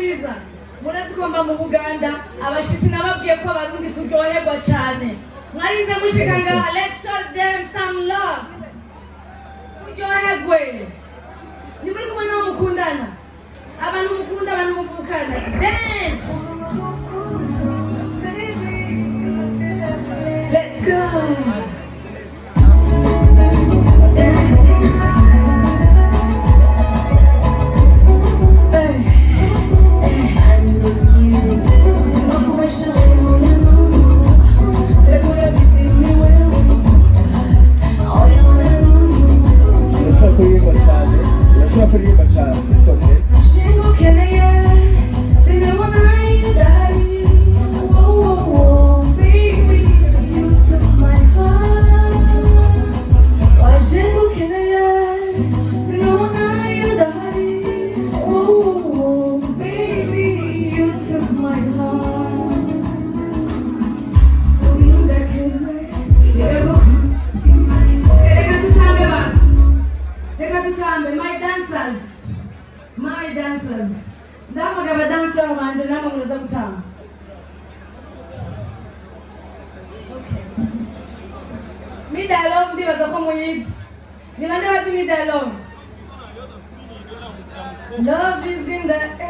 umviriza murazi ko mba mu Buganda abashitsi nababwiye ko abarundi turyoherwa cyane mwarize mushika ngaha let's show them some love turyoherwe ni muri kumwe nawe mukundana abantu mukunda abantu muvukana dance let's go my dancers. Ndama gaba dancer wanje nama mnaza kutama. Okay. Me that love ndi bazako muyit. Ni mande watu me that love. Love is in the air.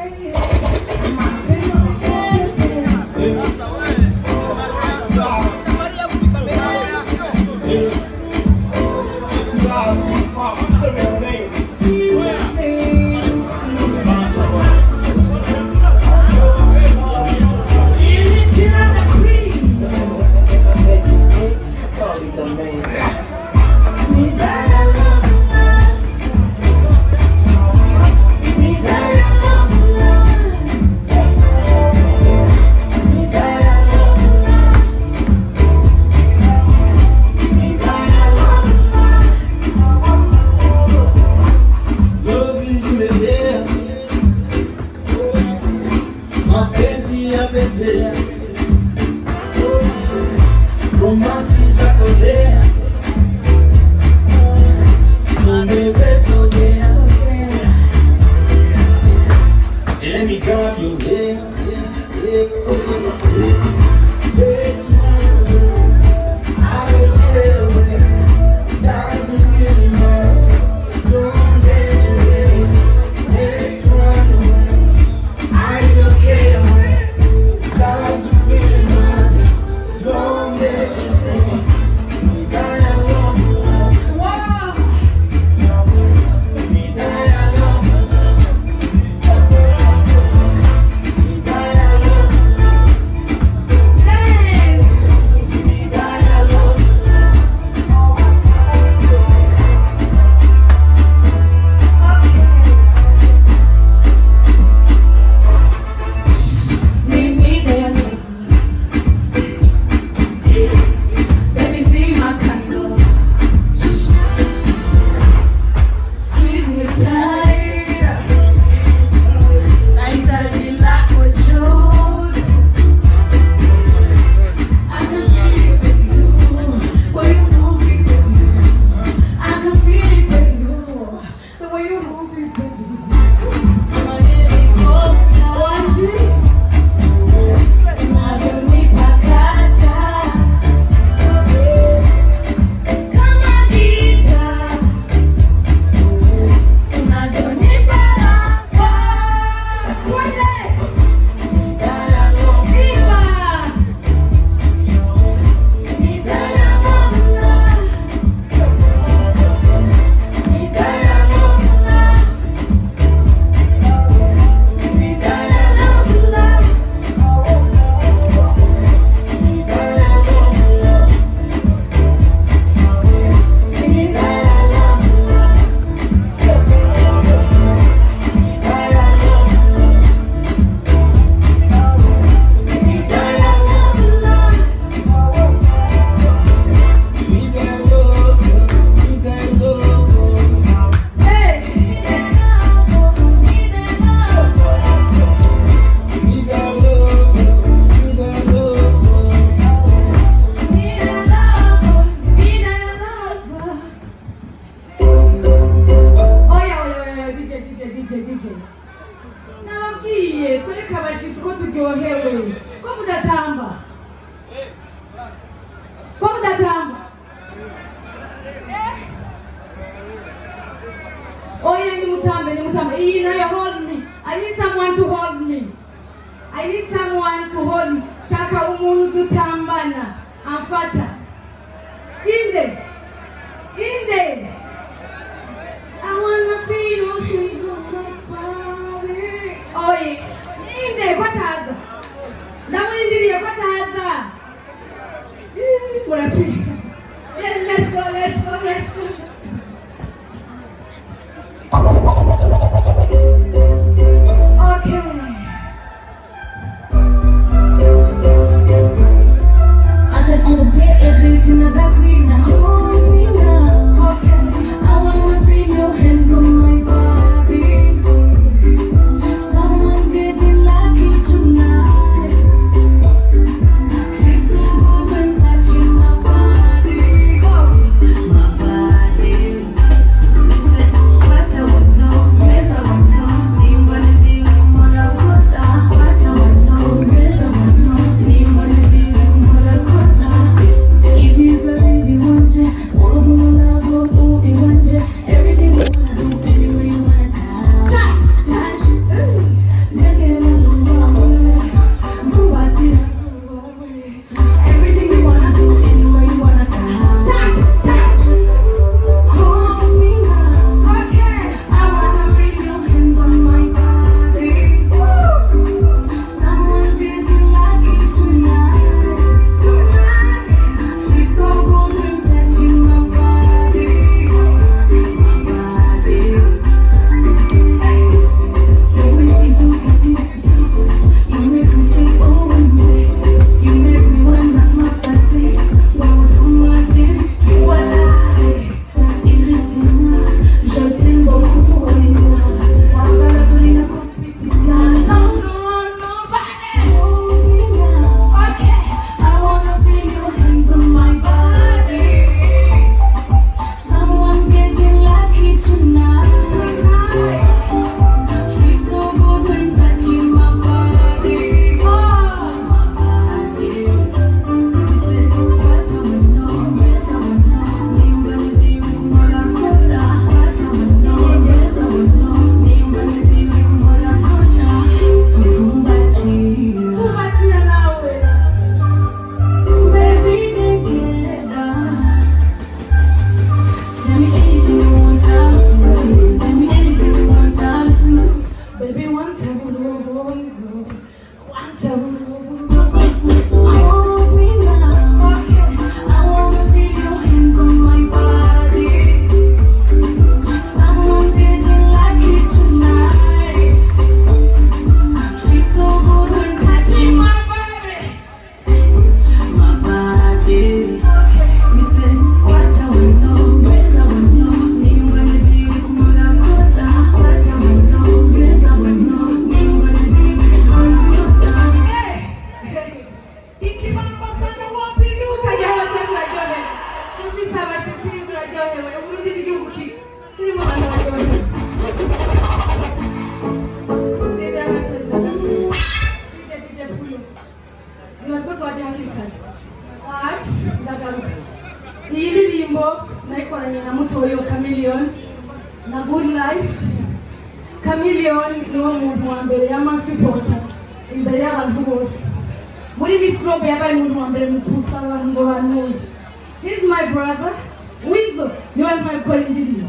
Let me grab you, mwereka abashitsi ko turyohewe ko mudatamba oya ni mutambe iyi nayo hold me. I need someone to hold me. Shaka umuntu dutambana amfata inde I wanna feel your hands on my body. Oye inde kwataza ndamurindiriye kwataza let's go. Okay. Altijd on the bed en geet in de dag weer naar hold me now. Okay. I wanna feel your hands on my body. Someone's getting lucky tonight. Feels so good when touching my body. My body. Listen, what I want know, yes I want know. Nimba niziwe mwana kota. What I want know, yes I want know. Nimba niziwe mwana kota. If she's a baby one day, all who love will do be one day. Everything you wanna do, anywhere you wanna touch. Nigga, I don't know. Move out here. Everything you wanna do, anywhere you wanna touch. Hold me now. Okay. I wanna feel your hands on my body. Someone's getting lucky tonight. Feels so good when touching my body. My body. The way you do that is you make me say oh and say. You make me wanna my body. Wow, too much. Voilà, c'est ta irritina. Je t'aime beaucoup, Olina. Wangala tulina competita. No, nobody. Hold me now. Okay. I wanna feel your hands on my body. Someone's getting lucky tonight. Feels so good when touching my body. My body. Listen, what I wanna know, yes I wanna know. Nimba niziwe mwana kota. What I wanna know, yes I wanna know. Nimba niziwe mwana kota. Mkumbatia. Kubatia nawe. Baby, nikera. Tell me anything you want, I'll do. Tell me anything you want, I'll do. Baby, one time we'll go. Hold me now. Okay. I wanna feel your hands on my body. Someone's getting lucky tonight. Feels so good when touching my body. My body. Okay. Listen, what I wanna know, yes I wanna know. Nimba niziwe mwana kota. What I wanna know, yes I wanna know. Nimba niziwe mwana kota. Ikibamba sana wapi utajyaho turaryohewe. Dufise abashitsi turaryohewe. Uburundi ni igihugu kirimo abantu baryohewe. DJ Pulo. Nibaza ko twajya hakiri kare. What? Ndagaruka. Iyi ndirimbo nayikoranye na mutoyo Chameleone na Good Life. Chameleone niwo muntu wa mbere y'amasipota imbere y'abantu bose. Muri Miss Globe yabaye umuntu wa mbere mu kusa abantu ngo banuye. He's my brother. Wizo niwe ntwaye gukora indirimbo.